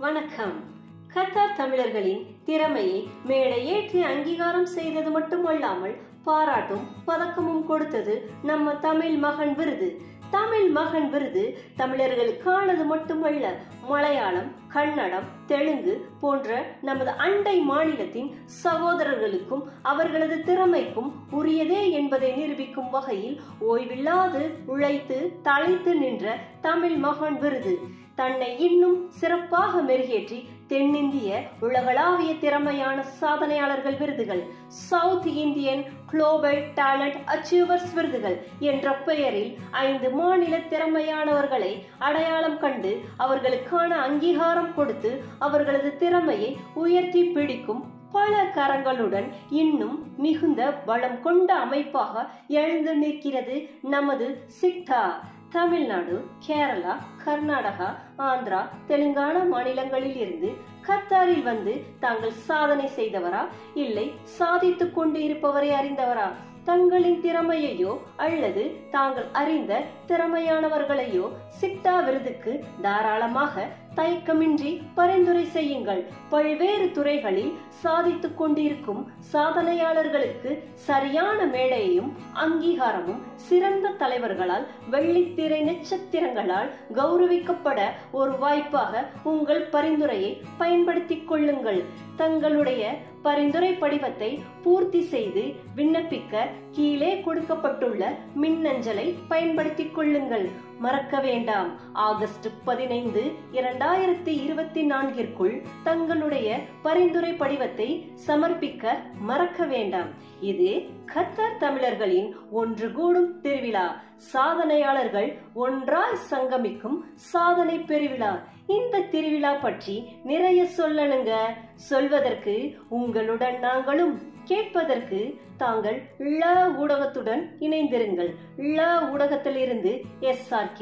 வணக்கம். கத்தார் தமிழர்களின் திறமையை மேடையேற்றி அங்கீகாரம் செய்தது மட்டுமல்லாமல் பாராட்டும் பதக்கமும் கொடுத்தது நம்ம தமிழ் மகன் விருது. தமிழ் மகன் விருது தமிழர்களுக்கானது மட்டுமல்ல, மலையாளம், கன்னடம், தெலுங்கு போன்ற நமது அண்டை மாநிலத்தின் சகோதரர்களுக்கும் அவர்களது திறமைக்கும் உரியதே என்பதை நிரூபிக்கும் வகையில் ஓய்வில்லாது உழைத்து தழைத்து நின்ற தமிழ் மகன் விருது தன்னை இன்னும் சிறப்பாக மெருகேற்றி தென்னிந்திய உலகளாவிய திறமையான சாதனையாளர்கள் விருதுகள், south Indian global talent achievers விருதுகள் என்ற பெயரில் 5 மாநில திறமையானவர்களை அடையாளம் கண்டு அவர்களுக்கான அங்கீகாரம் கொடுத்து அவர்களது திறமையை உயர்த்தி பிடிக்கும் பல கரங்களுடன் இன்னும் மிகுந்த பலம் கொண்ட அமைப்பாக எழுந்து நிற்கிறது நமது சிக்டா. தமிழ்நாடு, கேரளா, கர்நாடகா, ஆந்திரா, தெலுங்கானா மாநிலங்களில் இருந்து கத்தாரில் வந்து தாங்கள் சாதனை செய்தவரா, இல்லை சாதித்துக் கொண்டு இருப்பவரை அறிந்தவரா? தங்களின் திறமையையோ அல்லது தாங்கள் அறிந்த திறமையானவர்களையோ சிக்டா விருதுக்கு தாராளமாக தயக்கமின்றி பரிந்துரை செய்யுங்கள். பல்வேறு துறைகளில் சாதித்துக் கொண்டிருக்கும் சாதனையாளர்களுக்கு சரியான மேடையையும் அங்கீகாரமும் சிறந்த தலைவர்களால் வெள்ளித்திரை நட்சத்திரங்களால் கௌரவிக்கப்பட ஒரு வாய்ப்பாக உங்கள் பரிந்துரையை பயன்படுத்திக் கொள்ளுங்கள். தங்களுடைய பரிந்துரை படிவத்தை பூர்த்தி செய்து விண்ணப்பிக்க கீழே கொடுக்கப்பட்டுள்ள மின்னஞ்சலை பயன்படுத்திக் கொள்ளுங்கள். மறக்க வேண்டாம், ஆகஸ்ட் 15, 2024 தங்களுடைய பரிந்துரை படிவத்தை சமர்ப்பிக்க மறக்க வேண்டாம். இது கத்தார் தமிழர்களின் ஒன்று கூடும் திருவிழா. சாதனையாளர்கள் ஒன்றாய் சங்கமிக்கும் சாதனை பெருவிழா. இந்த திருவிழா பற்றி நிறைய சொல்லணுங்க. சொல்வதற்கு உங்களுடன் நாங்களும், கேட்பதற்கு தாங்கள் ஊடகத்துடன் இணைந்திருங்கள். ஊடகத்திலிருந்து SRK.